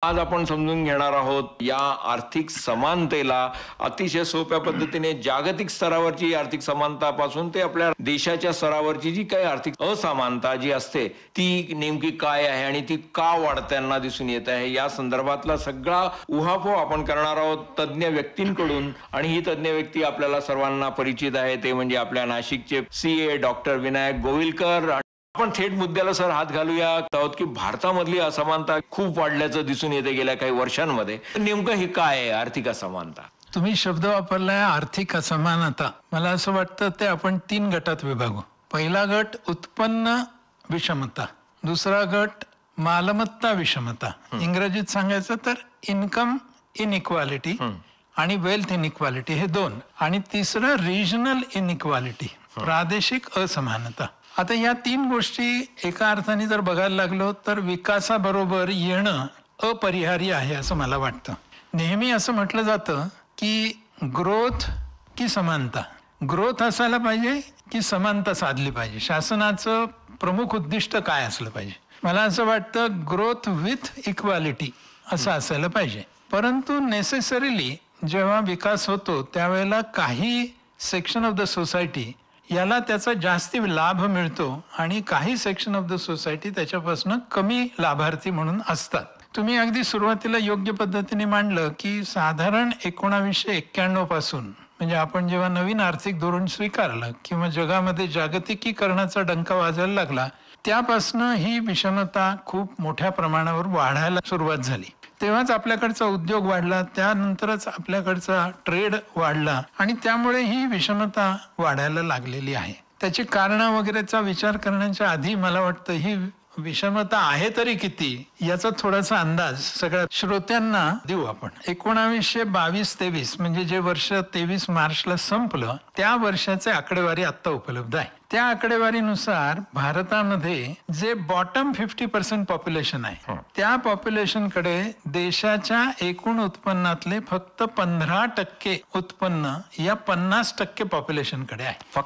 आज आपण समजून घेणार आहोत या आर्थिक समानतेला अतिशय सोप्या पद्धतीने जागतिक स्तरावरची आर्थिक समानतापासून ते आपल्या देशाच्या स्तरावरची जी काही आर्थिक असमानता जी असते ती नेमकी काय आहे आणि ती का वाढताना दिसून येत आहे या संदर्भातला सगळा उहापोह आपण करणार आहोत तज्ज्ञ व्यक्तींकडून. आणि ही तज्ज्ञ व्यक्ती आपल्याला सर्वांना परिचित आहे, ते म्हणजे आपल्या नाशिकचे CA डॉक्टर विनायक गोविलकर. आपण थेट मुद्द्याला सर हात घालूया आहोत की भारतामधली असमानता खूप वाढल्याचं दिसून येते गेल्या काही वर्षांमध्ये. नेमकं हे काय आहे आर्थिक असमानता? तुम्ही शब्द वापरलाय आर्थिक असमानता. मला असं वाटतं ते आपण 3 गटात विभागू. पहिला गट उत्पन्न विषमता, दुसरा गट मालमत्ता विषमता, इंग्रजीत सांगायचं तर इन्कम इनइक्वालिटी आणि वेल्थ इनइक्वालिटी, हे 2, आणि तिसरं रिजनल इनइक्वालिटी, प्रादेशिक असमानता. आता या 3 गोष्टी एका अर्थाने जर बघायला लागलो तर विकासाबरोबर येणं अपरिहार्य आहे असं मला वाटतं. नेहमी असं म्हटलं जातं की ग्रोथ की समानता, ग्रोथ असायला पाहिजे की समानता साधली पाहिजे, शासनाचं प्रमुख उद्दिष्ट काय असलं पाहिजे. मला असं वाटतं ग्रोथ विथ इक्वालिटी असं असायला पाहिजे. परंतु नेसेसरीली जेव्हा विकास होतो त्यावेळेला काही सेक्शन ऑफ द सोसायटी याला त्याचा जास्ती लाभ मिळतो आणि काही सेक्शन ऑफ द सोसायटी त्याच्यापासून कमी लाभार्थी म्हणून असतात. तुम्ही अगदी सुरुवातीला योग्य पद्धतीने मांडलं की साधारण 1991 पासून, म्हणजे आपण जेव्हा नवीन आर्थिक धोरण स्वीकारलं किंवा जगामध्ये जागतिकीकरणाचा डंका वाजायला लागला त्यापासून ही विषमता खूप मोठ्या प्रमाणावर वाढायला सुरुवात झाली. तेव्हाच आपल्याकडचा उद्योग वाढला, त्यानंतरच आपल्याकडचा ट्रेड वाढला आणि त्यामुळे ही विषमता वाढायला लागलेली आहे. त्याची कारणं वगैरेचा विचार करण्याच्या आधी मला वाटतं ही विषमता आहे तरी किती याचा थोडासा अंदाज सगळ्या श्रोत्यांना देऊ आपण. 1922-23 म्हणजे जे वर्ष 23 मार्चला संपलं त्या वर्षाचे आकडेवारी आता उपलब्ध आहे. त्या आकडेवारीनुसार भारतामध्ये जे बॉटम 50% पॉप्युलेशन आहे त्या पॉप्युलेशनकडे देशाच्या एकूण उत्पन्नातले फक्त 15% उत्पन्न या 50% पॉप्युलेशनकडे आहे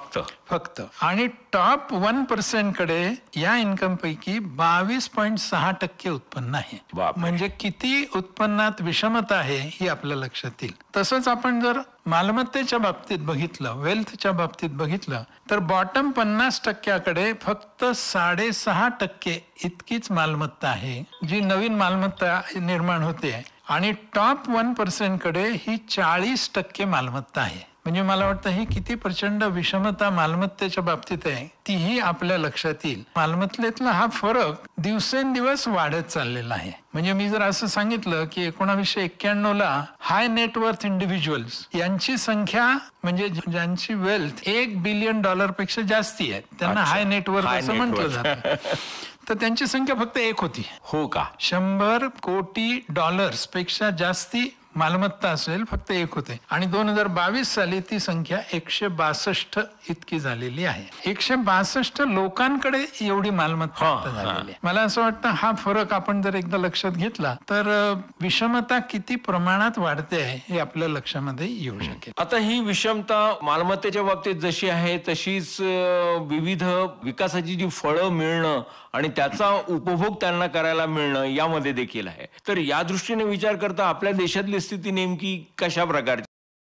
फक्त. आणि टॉप 1% कडे या इन्कम पैकी 22.6% उत्पन्न आहे. म्हणजे किती उत्पन्नात विषमता आहे ही आपल्या लक्षात येईल. तसंच आपण जर मालमत्तेच्या बाबतीत बघितलं, वेल्थच्या बाबतीत बघितलं तर बॉटम 50%कडे फक्त 6.5% इतकीच मालमत्ता आहे जी नवीन मालमत्ता निर्माण होते आणि टॉप 1% कडे ही 40% मालमत्ता आहे. म्हणजे मला वाटतं ही किती प्रचंड विषमता मालमत्तेच्या बाबतीत आहे तीही आपल्या लक्षात येईल. मालमत्तेतला हा फरक दिवसेंदिवस वाढत चाललेला आहे. म्हणजे मी जर असं सांगितलं की 1991ला हाय नेटवर्थ इंडिव्हिज्युअल्स यांची संख्या म्हणजे ज्यांची वेल्थ $1 बिलियन पेक्षा जास्ती आहे त्यांना हाय नेटवर्थ असं म्हटलं जातं. तर त्यांची संख्या फक्त 1 होती. हो का? $100 कोटी पेक्षा जास्ती मालमत्ता असेल फक्त 1 होते. आणि 2022 साली ती संख्या 162 इतकी झालेली आहे. 162 लोकांकडे एवढी मालमत्ता झालेली आहे. मला असं वाटतं हा फरक आपण जर एकदा लक्षात घेतला तर विषमता किती प्रमाणात वाढते आहे हे आपल्या लक्षामध्ये येऊ शकेल. आता ही विषमता मालमत्तेच्या बाबतीत जशी आहे तशीच विविध विकासाची जी फळं मिळणं आणि त्याचा उपभोग त्यांना करायला मिळणं यामध्ये देखील आहे. तर या दृष्टीने विचार करता आपल्या देशातली स्थिती नेमकी कशा प्रकारची?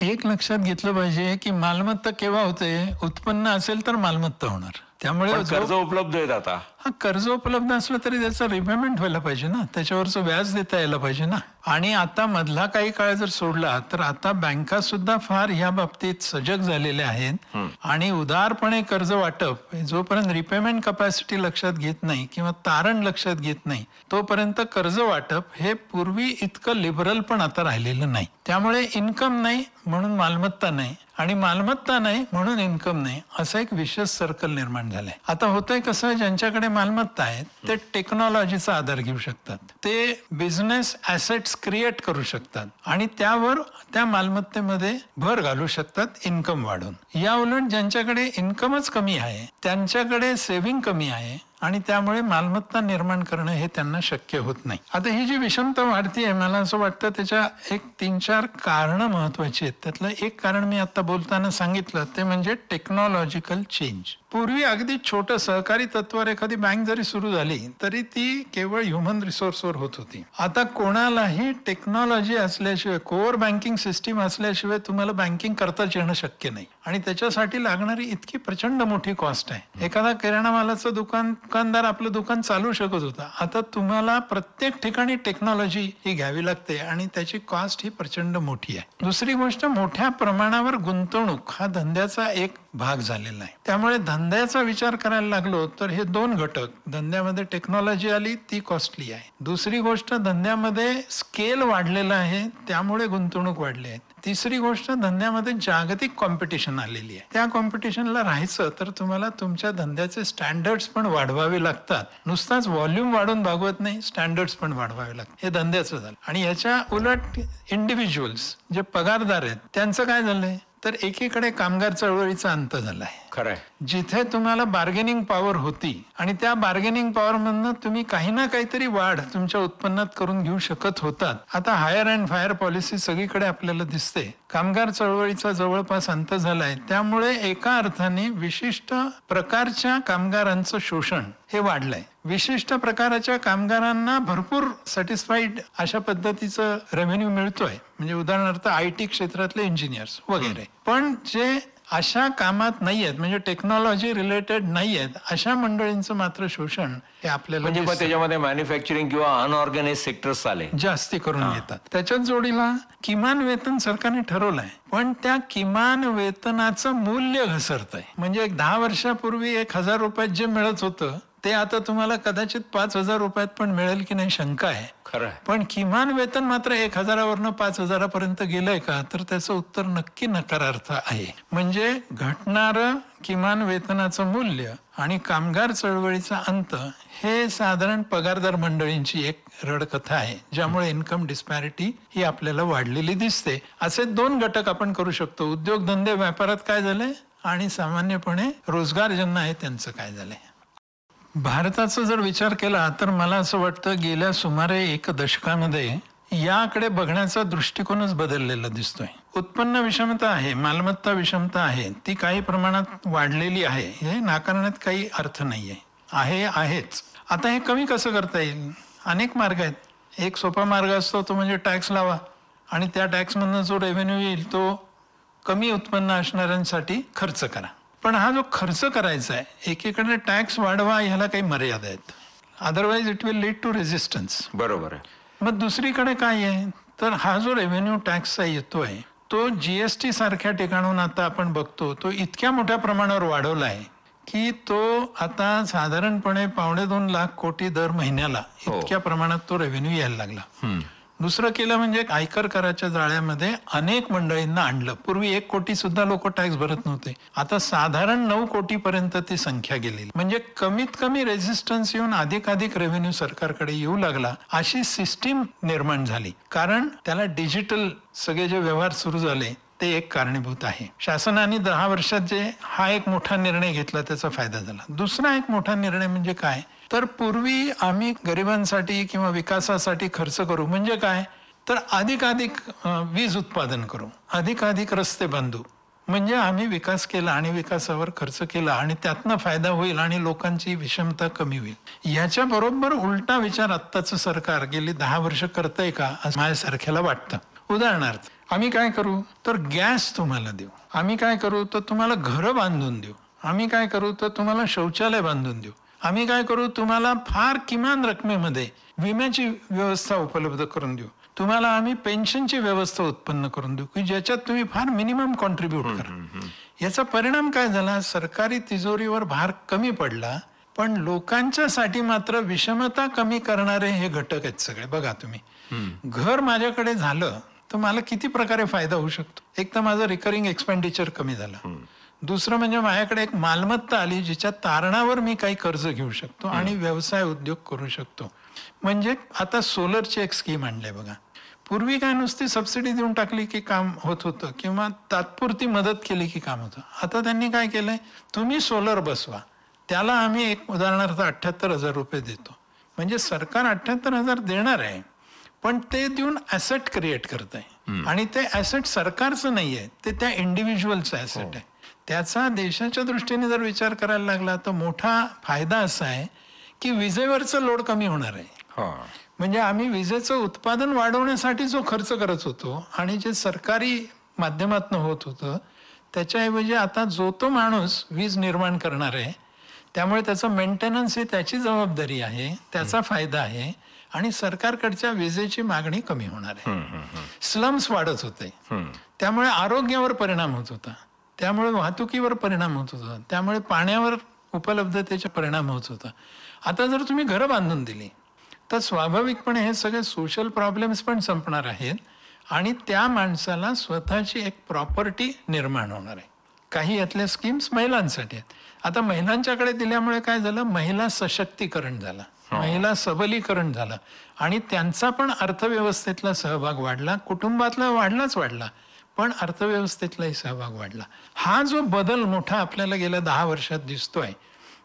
एक लक्षात घेतलं पाहिजे की मालमत्ता केव्हा होते, उत्पन्न असेल तर मालमत्ता होणार. त्यामुळे कर्ज उपलब्ध आहेत. आता कर्ज उपलब्ध असलं तरी त्याचं रिपेमेंट व्हायला पाहिजे ना, त्याच्यावरचं व्याज देता यायला पाहिजे ना. आणि आता मधला काही काळ जर सोडला तर आता बँका सुद्धा फार ह्या बाबतीत सजग झालेल्या आहेत आणि उदारपणे कर्ज वाटप जोपर्यंत रिपेमेंट कपॅसिटी लक्षात घेत नाही किंवा तारण लक्षात घेत नाही तोपर्यंत कर्ज वाटप हे पूर्वी इतकं लिबरल पण आता राहिलेलं नाही. त्यामुळे इन्कम नाही म्हणून मालमत्ता नाही आणि मालमत्ता नाही म्हणून इन्कम नाही असं एक विशेष सर्कल निर्माण झालंय. आता होतंय कसं, ज्यांच्याकडे मालमत्ता आहेत ते टेक्नॉलॉजीचा आधार घेऊ शकतात, ते बिझनेस ऍसेट्स क्रिएट करू शकतात आणि त्यावर त्या मालमत्तेमध्ये भर घालू शकतात इन्कम वाढून. या उलट ज्यांच्याकडे इन्कमच कमी आहे त्यांच्याकडे सेव्हिंग कमी आहे आणि त्यामुळे मालमत्ता निर्माण करणं हे त्यांना शक्य होत नाही. आता ही जी विषमता वाढतीये, मला असं वाटतं त्याच्या एक 3-4 कारणं महत्वाची आहेत. त्यातलं एक कारण मी आता बोलताना सांगितलं, ते म्हणजे टेक्नॉलॉजिकल चेंज. पूर्वी अगदी छोटं सहकारी तत्वावर एखादी बँक जरी सुरू झाली तरी ती केवळ ह्युमन रिसोर्सवर होत होती. आता कोणालाही टेक्नॉलॉजी असल्याशिवाय, कोअर बँकिंग सिस्टीम असल्याशिवाय तुम्हाला बँकिंग करताच येणं शक्य नाही. आणि त्याच्यासाठी लागणारी इतकी प्रचंड मोठी कॉस्ट आहे. एखादा किराणा मालाचं दुकानदार आपलं दुकान चालू शकत होता, आता तुम्हाला प्रत्येक ठिकाणी टेक्नॉलॉजी ही घ्यावी लागते आणि त्याची कॉस्ट ही प्रचंड मोठी आहे. दुसरी गोष्ट, मोठ्या प्रमाणावर गुंतवणूक हा धंद्याचा एक भाग झालेला आहे. त्यामुळे धंद्याचा विचार करायला लागलो तर हे 2 घटक, धंद्यामध्ये टेक्नॉलॉजी आली ती कॉस्टली आहे. दुसरी गोष्ट, धंद्यामध्ये स्केल वाढलेला आहे त्यामुळे गुंतवणूक वाढली आहे. तिसरी गोष्ट, धंद्यामध्ये जागतिक कॉम्पिटिशन आलेली आहे. त्या कॉम्पिटिशनला राहायचं तर तुम्हाला तुमच्या धंद्याचे स्टँडर्ड्स पण वाढवावे लागतात. नुसताच व्हॉल्यूम वाढून भागवत नाही, स्टँडर्ड्स पण वाढवावे लागतात. हे धंद्याचं झालं. आणि याच्या उलट इंडिव्हिज्युअल्स जे पगारदार आहेत त्यांचं काय झालंय, तर एकीकडे कामगार चळवळीचा अंत झालाय. खरंय. जिथे तुम्हाला बार्गेनिंग पॉवर होती आणि त्या बार्गेनिंग पॉवर मधनं तुम्ही काही ना काहीतरी वाढ तुमच्या उत्पन्नात करून घेऊ शकत होतात, आता हायर अँड फायर पॉलिसी सगळीकडे आपल्याला दिसते. कामगार चळवळीचा जवळपास अंत झालाय. त्यामुळे एका अर्थाने विशिष्ट प्रकारच्या कामगारांचं शोषण हे वाढलंय. विशिष्ट प्रकारच्या कामगारांना भरपूर सॅटिस्फाईड अशा पद्धतीचं रेव्हेन्यू मिळतोय. म्हणजे उदाहरणार्थ IT क्षेत्रातले इंजिनियर्स वगैरे. पण जे अशा कामात नाहीयेत, म्हणजे टेक्नॉलॉजी रिलेटेड नाहीयेत, अशा मंडळींचं मात्र शोषण हे आपल्याला म्हणजे मग त्याच्यामध्ये मॅन्युफॅक्चरिंग किंवा अनऑर्गनाइज सेक्टर्स आले, जास्ती करून येतात. त्याच्याच जोडीला किमान वेतन सरकारने ठरवलंय, पण त्या किमान वेतनाचं मूल्य घसरतंय. म्हणजे 10 वर्षापूर्वी 1,000 रुपयात जे मिळत होतं ते आता तुम्हाला कदाचित 5,000 रुपयात पण मिळेल की नाही शंका आहे. खरं. पण किमान वेतन मात्र 1,000वरनं 5,000 पर्यंत गेलंय का, तर त्याचं उत्तर नक्की नकारार्थ आहे. म्हणजे घटणारं किमान वेतनाचं मूल्य आणि कामगार चळवळीचा अंत हे साधारण पगारदार मंडळींची एक रडकथा आहे, ज्यामुळे इन्कम डिस्पॅरिटी ही आपल्याला वाढलेली दिसते. असे 2 घटक आपण करू शकतो. उद्योगधंदे व्यापारात काय झालंय आणि सामान्यपणे रोजगार ज्यांना आहे त्यांचं काय झालंय. भारताचा जर विचार केला तर मला असं वाटतं गेल्या सुमारे 1 दशकामध्ये याकडे बघण्याचा दृष्टिकोनच बदललेला दिसतोय. उत्पन्न विषमता आहे, मालमत्ता विषमता आहे, ती काही प्रमाणात वाढलेली आहे, हे नाकारण्यात काही अर्थ नाहीये. आहेच. आता हे कमी कसं करता येईल? अनेक मार्ग आहेत. एक सोपा मार्ग असतो तो म्हणजे टॅक्स लावा आणि त्या टॅक्समधनं जो रेव्हेन्यू येईल तो कमी उत्पन्न असणाऱ्यांसाठी खर्च करा. पण हा जो खर्च करायचा आहे, एकीकडे टॅक्स वाढवा ह्याला काही मर्यादा आहेत, otherwise it will lead to resistance. बरोबर आहे. मग दुसरीकडे काय आहे, तर हा जो रेव्हेन्यू टॅक्सचा येतोय तो GST सारख्या ठिकाणून आता आपण बघतो तो इतक्या मोठ्या प्रमाणावर वाढवला आहे की तो आता साधारणपणे 2.25 लाख कोटी दर महिन्याला इतक्या प्रमाणात तो रेव्हेन्यू यायला लागला. दुसरं केलं म्हणजे आयकर कराच्या जाळ्यामध्ये अनेक मंडळींना आणलं. पूर्वी 1 कोटी सुद्धा लोक टॅक्स भरत नव्हते, आता साधारण 9 कोटीपर्यंत ती संख्या गेलेली. म्हणजे कमीत कमी रेझिस्टन्स येऊन अधिकाधिक रेव्हेन्यू सरकारकडे येऊ लागला, अशी सिस्टीम निर्माण झाली. कारण त्याला डिजिटल सगळे जे व्यवहार सुरू झाले ते एक कारणीभूत आहे. शासनाने 10 वर्षात जे हा एक मोठा निर्णय घेतला त्याचा फायदा झाला. दुसरा एक मोठा निर्णय म्हणजे काय, तर पूर्वी आम्ही गरिबांसाठी किंवा विकासासाठी खर्च करू म्हणजे काय, तर अधिकाधिक वीज उत्पादन करू, अधिकाधिक रस्ते बांधू, म्हणजे आम्ही विकास केला आणि विकासावर खर्च केला आणि त्यातनं फायदा होईल आणि लोकांची विषमता कमी होईल. याच्या बरोबर उलटा विचार आत्ताचं सरकार गेली 10 वर्ष करतंय का असं माझ्यासारख्याला वाटतं. उदाहरणार्थ, आम्ही काय करू तर गॅस तुम्हाला देऊ, आम्ही काय करू तर तुम्हाला घरं बांधून देऊ, आम्ही काय करू तर तुम्हाला शौचालय बांधून देऊ, आम्ही काय करू तुम्हाला फार किमान रकमेमध्ये विम्याची व्यवस्था उपलब्ध करून देऊ, तुम्हाला आम्ही पेन्शनची व्यवस्था उत्पन्न करून देऊ की ज्याच्यात तुम्ही फार मिनिमम कॉन्ट्रीब्यूट करा. याचा परिणाम काय झाला, सरकारी तिजोरीवर भार कमी पडला, पण लोकांच्यासाठी मात्र विषमता कमी करणारे हे घटक आहेत सगळे. बघा तुम्ही, घर माझ्याकडे झालं तर मला किती प्रकारे फायदा होऊ शकतो. एक तर माझं रिकरिंग एक्सपेंडिचर कमी झालं, दुसरं म्हणजे माझ्याकडे एक मालमत्ता आली जिच्या तारणावर मी काही कर्ज घेऊ शकतो आणि व्यवसाय उद्योग करू शकतो. म्हणजे आता सोलरची एक स्कीम आणली बघा. पूर्वी काय नुसती सबसिडी देऊन टाकली की काम होत होतं किंवा तात्पुरती मदत केली की काम होतं. आता त्यांनी काय केलंय, तुम्ही सोलर बसवा, त्याला आम्ही एक उदाहरणार्थ 78,000 रुपये देतो. म्हणजे सरकार 78,000 देणार आहे, पण ते देऊन ॲसेट क्रिएट करत आहे आणि ते ॲसेट सरकारचं नाही आहे, ते त्या इंडिव्हिज्युअलचं ॲसेट आहे. त्याचा देशाच्या दृष्टीने जर विचार करायला लागला तर मोठा फायदा असा आहे की विजेवरचं लोड कमी होणार आहे. म्हणजे आम्ही विजेचं उत्पादन वाढवण्यासाठी जो खर्च करत होतो आणि जे सरकारी माध्यमातून होत होतं त्याच्याऐवजी आता जो तो माणूस वीज निर्माण करणार आहे, त्यामुळे त्याचं मेंटेनन्स ही त्याची जबाबदारी आहे, त्याचा फायदा आहे आणि सरकारकडच्या विजेची मागणी कमी होणार आहे. स्लम्स वाढत होते, त्यामुळे आरोग्यावर परिणाम होत होता, त्यामुळे वाहतुकीवर परिणाम होत होता, त्यामुळे पाण्यावर उपलब्धतेचा परिणाम होत होता. आता जर तुम्ही घरं बांधून दिली तर स्वाभाविकपणे हे सगळे सोशल प्रॉब्लेम्स पण संपणार आहेत आणि त्या माणसाला स्वतःची एक प्रॉपर्टी निर्माण होणार आहे. काही यातल्या स्कीम्स महिलांसाठी आहेत. आता महिलांच्याकडे दिल्यामुळे काय झालं, महिला सशक्तीकरण झालं, महिला सबलीकरण झालं आणि त्यांचा पण अर्थव्यवस्थेतला सहभाग वाढला, कुटुंबातला वाढला, पण अर्थव्यवस्थेतलाही सहभाग वाढला. हा जो बदल मोठा आपल्याला गेल्या 10 वर्षात दिसतोय.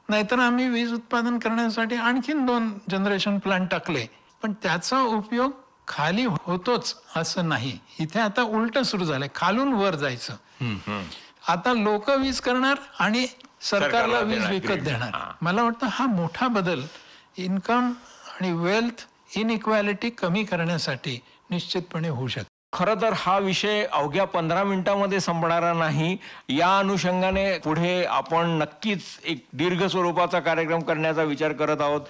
नाहीतर आम्ही वीज उत्पादन करण्यासाठी आणखीन 2 जनरेशन प्लांट टाकले, पण त्याचा उपयोग खाली होतोच असं नाही. इथे आता उलट सुरू झालंय, खालून वर जायचं. आता लोक वीज करणार आणि सरकारला वीज विकत देणार. मला वाटतं हा मोठा बदल इन्कम आणि वेल्थ इनइक्वॅलिटी कमी करण्यासाठी निश्चितपणे होऊ शकतो. खरं तर हा विषय अवघ्या 15 मिनिटांमध्ये संपणारा नाही. या अनुषंगाने पुढे आपण नक्कीच एक दीर्घ स्वरूपाचा कार्यक्रम करण्याचा विचार करत आहोत.